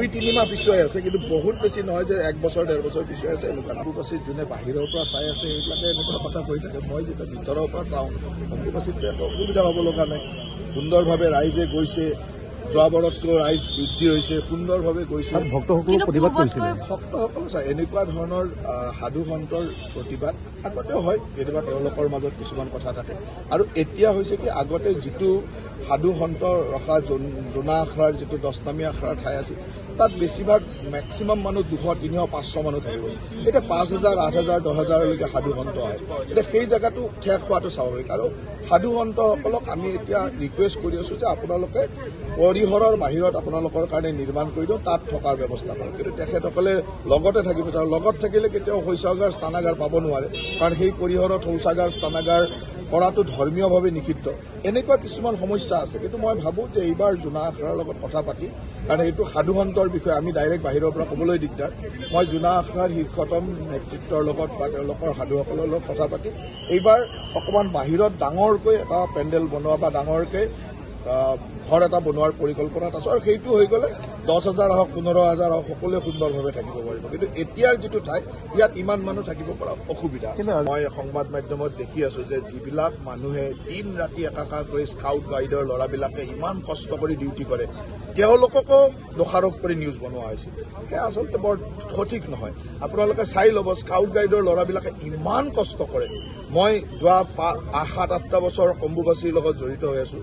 2-3 মাহ পিছুৱাই আছে, কিন্তু বহুত বেছি নহয় যে 1 বছৰ 1.5 বছৰ পিছুৱাই আছে। এনেকুৱা অম্বুবাচীত যোনে বাহিৰৰ পৰা চাই আছে এইবিলাকে এনেকুৱা কথা কৈ থাকে। মই যেতিয়া ভিতৰৰ পৰা চাওঁ অম্বুবাচীতো একো অসুবিধা হ'ব লগা নাই। সুন্দৰভাৱে ৰাইজে গৈছে, যোৱাবাৰতকৈ ৰাইজ বৃদ্ধি হৈছে, সুন্দৰভাৱে গৈছে। ভক্তসকলে প্ৰতিবাদ কৰিছিল। ভক্তসকলে চাই এনেকুৱা ধৰণৰ সাধু সন্তৰ প্ৰতিবাদ আগতেও হয়, কেতিয়াবা তেওঁলোকৰ মাজত কিছুমান কথা থাকে। আৰু এতিয়া হৈছে কি আগতে যিটো সাধু সন্ত ৰখা জোনা আখৰাৰ যিটো 10 নামী আখৰাৰ ঠাই আছিল, তাত বেছিভাগ মেক্সিমাম মানুহ 200-300-500 মানুহ থাকিব। এতিয়া 5,000, 8,000, 10,000লৈকে সাধু সন্ত হয়। এতিয়া সেই জেগাটো ঠেক হোৱাটো স্বাভাৱিক। আৰু সাধু সন্তসকলক আমি এতিয়া ৰিকুৱেষ্ট কৰি আছো যে আপোনালোকে পৰিসৰৰ বাহিৰত আপোনালোকৰ কাৰণে নিৰ্মাণ কৰি দিওঁ, তাত থকাৰ ব্যৱস্থা কৰক। কিন্তু তেখেতসকলে লগতে থাকিব বিচাৰে। লগত থাকিলে কেতিয়াও শৌচাগাৰ স্নানাগাৰ পাব নোৱাৰে, কাৰণ সেই পৰিসৰত শৌচাগাৰ স্নানাগাৰ কৰাটো ধৰ্মীয়ভাৱে নিষিদ্ধ। এনেকুৱা কিছুমান সমস্যা আছে। কিন্তু মই ভাবোঁ যে এইবাৰ জোনা আখৰাৰ লগত কথা পাতি, কাৰণ এইটো সাধু সন্তৰ বিষয়ে আমি ডাইৰেক্ট বাহিৰৰ পৰা ক'বলৈ দিগদাৰ। মই জোনা আখৰাৰ শীৰ্ষতম নেতৃত্বৰ লগত বা তেওঁলোকৰ সাধুসকলৰ লগত কথা পাতি এইবাৰ অকণমান বাহিৰত ডাঙৰকৈ এটা পেণ্ডেল বনোৱা বা ডাঙৰকৈ ঘৰ এটা বনোৱাৰ পৰিকল্পনাত আছো। আৰু সেইটো হৈ গ'লে 10,000 হওক 15,000 হওক সকলোৱে সুন্দৰভাৱে থাকিব পাৰিব। কিন্তু এতিয়াৰ যিটো ঠাই, ইয়াত ইমান মানুহ থাকিব পৰা অসুবিধা আছে। মই সংবাদ মাধ্যমত দেখি আছো যে যিবিলাক মানুহে দিন ৰাতি একাকাৰ কৰি স্কাউট গাইডৰ ল'ৰাবিলাকে ইমান কষ্ট কৰি ডিউটি কৰে, তেওঁলোককো দোষাৰোপ কৰি নিউজ বনোৱা হৈছিল। সেয়া আচলতে বৰ সঠিক নহয়। আপোনালোকে চাই ল'ব, স্কাউট গাইডৰ ল'ৰাবিলাকে ইমান কষ্ট কৰে। মই যোৱা 7-8টা বছৰ অম্বুবাচীৰ লগত জড়িত হৈ আছো।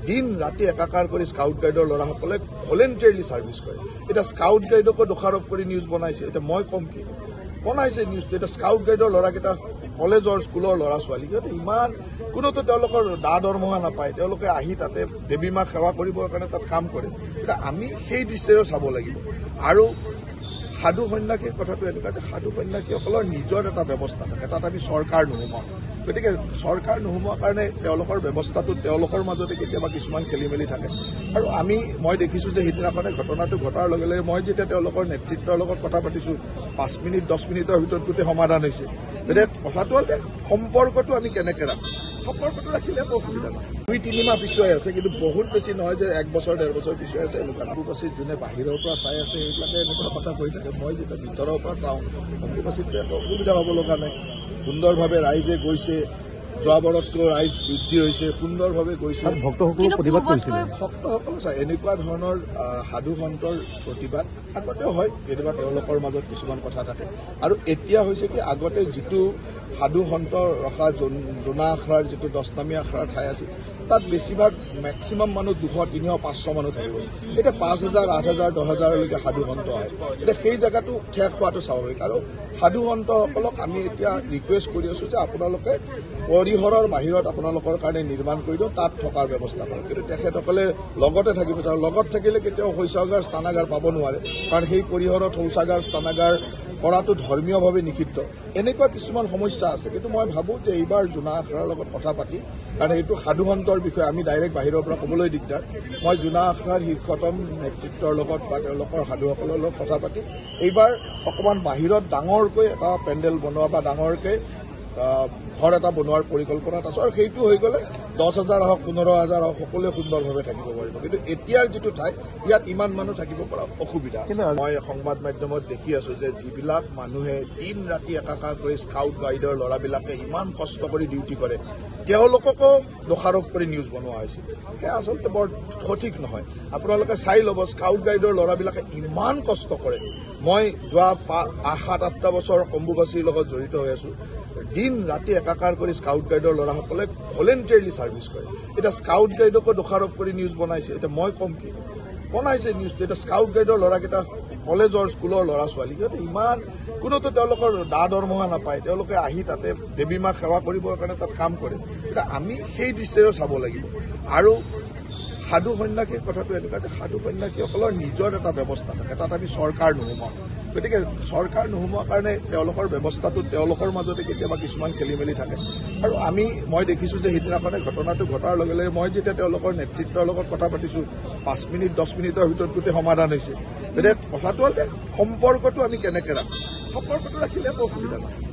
দিন ৰাতি একাকাৰ কৰি স্কাউট গাইডৰ ল'ৰাসকলে ভলেণ্টিয়াৰলি ছাৰ্ভিচ কৰে। এতিয়া স্কাউট গাইডকো দোষাৰোপ কৰি নিউজ বনাইছে। এতিয়া মই ক'ম কি বনাইছে নিউজটো। এতিয়া স্কাউট গাইডৰ ল'ৰাকেইটা কলেজৰ স্কুলৰ ল'ৰা ছোৱালী, সিহঁতে ইমান কোনোতো তেওঁলোকৰ দৰমহা নাপায়। তেওঁলোকে আহি তাতে দেৱী মাক সেৱা কৰিবৰ কাৰণে তাত কাম কৰে। এতিয়া আমি সেই দৃশ্যেৰে চাব লাগিব। আৰু সাধু সন্যাসীৰ কথাটো এনেকুৱা যে সাধু সন্যাসীসকলৰ নিজৰ এটা ব্যৱস্থা থাকে, তাত আমি চৰকাৰ নোসোমাওঁ। গতিকে চৰকাৰ নোসোমোৱাৰ কাৰণে তেওঁলোকৰ ব্যৱস্থাটো তেওঁলোকৰ মাজতে কেতিয়াবা কিছুমান খেলি মেলি থাকে। আৰু মই দেখিছোঁ যে সিদিনাখনে ঘটনাটো ঘটাৰ লগে লগে মই যেতিয়া তেওঁলোকৰ নেতৃত্বৰ লগত কথা পাতিছোঁ, 5 মিনিট 10 মিনিটৰ ভিতৰত গোটেই সমাধান হৈছে। গতিকে কথাটো হ'ল যে সম্পৰ্কটো আমি কেনেকৈ ৰাখোঁ। সম্পৰ্কটো ৰাখিলে একো অসুবিধা নহয়। 2-3 মাহ পিছুৱাই আছে, কিন্তু বহুত বেছি নহয় যে 1 বছৰ 1.5 বছৰ পিছুৱাই আছে। এনেকুৱা অম্বুবাচীত যোনে বাহিৰৰ পৰা চাই আছে এইবিলাকে এনেকুৱা কথা কৈ থাকে। মই যেতিয়া ভিতৰৰ পৰা চাওঁ অম্বুবাচীতো একো অসুবিধা হ'ব লগা নাই। সুন্দৰভাৱে ৰাইজে গৈছে, যোৱাবাৰতকৈ ৰাইজ বৃদ্ধি হৈছে, সুন্দৰভাৱে গৈছে। ভক্তসকলে প্ৰতিবাদ কৰিছিল। ভক্তসকলে চাই এনেকুৱা ধৰণৰ সাধু সন্তৰ প্ৰতিবাদ আগতেও হয়, কেতিয়াবা তেওঁলোকৰ মাজত কিছুমান কথা থাকে। আৰু এতিয়া হৈছে কি আগতে যিটো সাধু সন্ত ৰখা জোনা আখৰাৰ যিটো 10 নামী আখৰাৰ ঠাই আছিল, তাত বেছিভাগ মেক্সিমাম মানুহ 200-300-500 মানুহ থাকিব। এতিয়া 5,000, 8,000, 10,000লৈকে সাধু সন্ত হয়। এতিয়া সেই জেগাটো ঠেক হোৱাটো স্বাভাৱিক। আৰু সাধু সন্তসকলক আমি এতিয়া ৰিকুৱেষ্ট কৰি আছো যে আপোনালোকে পৰিসৰৰ বাহিৰত আপোনালোকৰ কাৰণে নিৰ্মাণ কৰি দিওঁ, তাত থকাৰ ব্যৱস্থা কৰক। কিন্তু তেখেতসকলে লগতে থাকিব বিচাৰে। লগত থাকিলে কেতিয়াও শৌচাগাৰ স্নানাগাৰ পাব নোৱাৰে, কাৰণ সেই পৰিসৰত শৌচাগাৰ স্নানাগাৰ কৰাটো ধৰ্মীয়ভাৱে নিষিদ্ধ। এনেকুৱা কিছুমান সমস্যা আছে। কিন্তু মই ভাবোঁ যে এইবাৰ জোনা আখৰাৰ লগত কথা পাতি, কাৰণ এইটো সাধু সন্তৰ বিষয়ে আমি ডাইৰেক্ট বাহিৰৰ পৰা ক'বলৈ দিগদাৰ। মই জোনা আখৰাৰ শীৰ্ষতম নেতৃত্বৰ লগত বা তেওঁলোকৰ সাধুসকলৰ লগত কথা পাতি এইবাৰ অকণমান বাহিৰত ডাঙৰকৈ এটা পেণ্ডেল বনোৱা বা ডাঙৰকৈ ঘৰ এটা বনোৱাৰ পৰিকল্পনাত আছো। আৰু সেইটো হৈ গ'লে 10,000 হওক 15,000 হওক সকলোৱে সুন্দৰভাৱে থাকিব পাৰিব। কিন্তু এতিয়াৰ যিটো ঠাই, ইয়াত ইমান মানুহ থাকিব পৰা অসুবিধা আছে। মই সংবাদ মাধ্যমত দেখি আছো যে যিবিলাক মানুহে দিন ৰাতি একাকাৰ কৰি স্কাউট গাইডৰ ল'ৰাবিলাকে ইমান কষ্ট কৰি ডিউটি কৰে, তেওঁলোককো দোষাৰোপ কৰি নিউজ বনোৱা হৈছিল। সেয়া আচলতে বৰ সঠিক নহয়। আপোনালোকে চাই ল'ব, স্কাউট গাইডৰ ল'ৰাবিলাকে ইমান কষ্ট কৰে। মই যোৱা 7-8টা বছৰ অম্বুবাচীৰ লগত জড়িত হৈ আছো। দিন ৰাতি একাকাৰ কৰি স্কাউট গাইডৰ ল'ৰাসকলে ভলেণ্টিয়াৰলি ছাৰ্ভিচ কৰে। এতিয়া স্কাউট গাইডকো দোষাৰোপ কৰি নিউজ বনাইছে। এতিয়া মই ক'ম কি বনাইছে নিউজটো। এতিয়া স্কাউট গাইডৰ ল'ৰাকেইটা কলেজৰ স্কুলৰ ল'ৰা ছোৱালী, সিহঁতে ইমান কোনোতো তেওঁলোকৰ দৰমহা নাপায়। তেওঁলোকে আহি তাতে দেৱী মাক সেৱা কৰিবৰ কাৰণে তাত কাম কৰে। এতিয়া আমি সেই দৃশ্যেৰে চাব লাগিব। আৰু সাধু সন্যাসীৰ কথাটো এনেকুৱা যে সাধু সন্যাসীসকলৰ নিজৰ এটা ব্যৱস্থা থাকে, তাত আমি চৰকাৰ নোসোমাওঁ। গতিকে চৰকাৰ নোসোমোৱাৰ কাৰণে তেওঁলোকৰ ব্যৱস্থাটো তেওঁলোকৰ মাজতে কেতিয়াবা কিছুমান খেলি মেলি থাকে। আৰু মই দেখিছোঁ যে সিদিনাখনে ঘটনাটো ঘটাৰ লগে লগে মই যেতিয়া তেওঁলোকৰ নেতৃত্বৰ লগত কথা পাতিছোঁ, 5 মিনিট 10 মিনিটৰ ভিতৰত গোটেই সমাধান হৈছে। গতিকে কথাটো হ'ল যে সম্পৰ্কটো আমি কেনেকৈ ৰাখোঁ। সম্পৰ্কটো ৰাখিলে একো অসুবিধা নহয়।